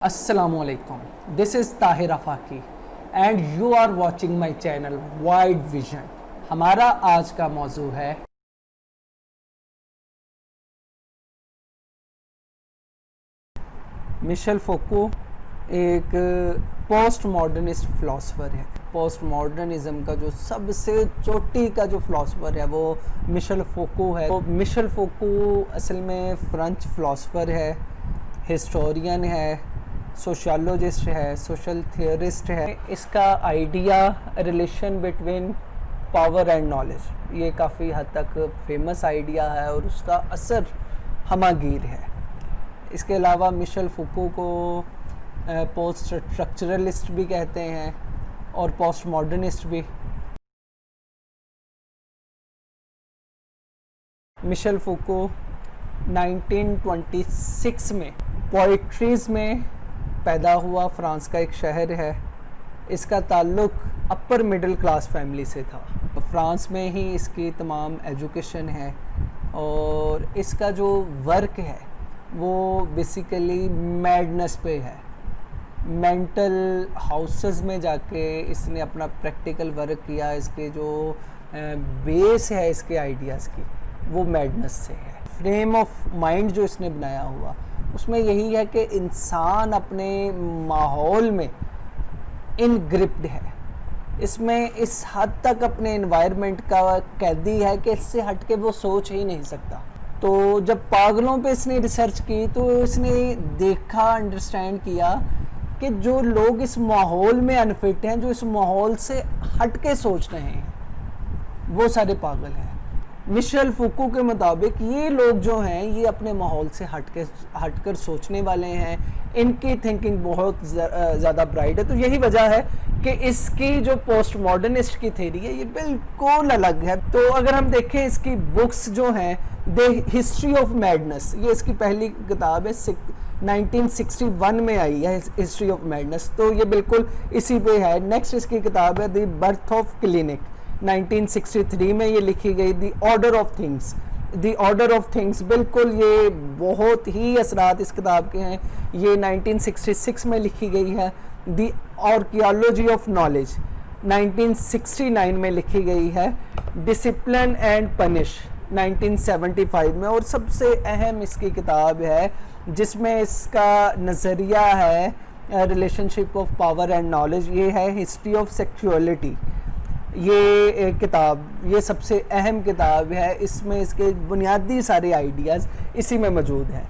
Assalamualaikum. This is Tahir Afaki and you are watching my channel Wide Vision. हमारा आज का मौजू है मिशेल फोको एक पोस्ट मॉडर्निस्ट फ़िलासफ़र है। पोस्ट मॉडर्निज़म का जो सबसे चोटी का जो फ़िलासफ़र है वो मिशेल फोको है। तो मिशेल फोको असल में फ्रेंच फ़िलासफ़र है, हिस्टोरियन है, सोशियोलॉजिस्ट है, सोशल थियरिस्ट है। इसका idea relation between power and knowledge ये काफ़ी हद तक फेमस आइडिया है और उसका असर हमागीर है। इसके अलावा मिशेल फूको को पोस्ट स्ट्रक्चरलिस्ट भी कहते हैं और पोस्ट मॉडर्निस्ट भी। मिशेल फूको 1926 में पोइट्रीज़ में पैदा हुआ। फ्रांस का एक शहर है। इसका ताल्लुक़ अपर मिडिल क्लास फैमिली से था। फ्रांस में ही इसकी तमाम एजुकेशन है और इसका जो वर्क है वो बेसिकली मैडनेस पे है। मेंटल हाउसेस में जाके इसने अपना प्रैक्टिकल वर्क किया। इसके जो बेस है इसके आइडियाज़ की वो मैडनेस से है। फ्रेम ऑफ माइंड जो इसने बनाया हुआ उसमें यही है कि इंसान अपने माहौल में इनग्रिप्ड है। इसमें इस हद तक अपने एनवायरनमेंट का कैदी है कि इससे हट के वो सोच ही नहीं सकता। तो जब पागलों पे इसने रिसर्च की तो इसने देखा, अंडरस्टैंड किया कि जो लोग इस माहौल में अनफिट हैं, जो इस माहौल से हट के सोच रहे हैं, वो सारे पागल हैं। मिशेल फूको के मुताबिक ये लोग जो हैं ये अपने माहौल से हटकर सोचने वाले हैं। इनकी थिंकिंग बहुत ज़्यादा ब्राइट है। तो यही वजह है कि इसकी जो पोस्ट मॉडर्निस्ट की थ्योरी है ये बिल्कुल अलग है। तो अगर हम देखें इसकी बुक्स जो हैं, द हिस्ट्री ऑफ मैडनेस, ये इसकी पहली किताब है, 1961 में आई है हिस्ट्री ऑफ मैडनेस। तो ये बिल्कुल इसी पे है। नेक्स्ट इसकी किताब है द बर्थ ऑफ क्लिनिक, 1963 में ये लिखी गई। The order of things, the order of things बिल्कुल ये बहुत ही असरात इस किताब के हैं। ये 1966 में लिखी गई है। द आर्कियोलॉजी ऑफ नॉलेज 1969 में लिखी गई है। डिसिप्लिन एंड पनिश 1975 में। और सबसे अहम इसकी किताब है जिसमें इसका नज़रिया है relationship of power and knowledge, ये है हिस्ट्री ऑफ सेक्सुअलिटी। ये किताब ये सबसे अहम किताब है। इसमें इसके बुनियादी सारे आइडियाज़ इसी में मौजूद हैं।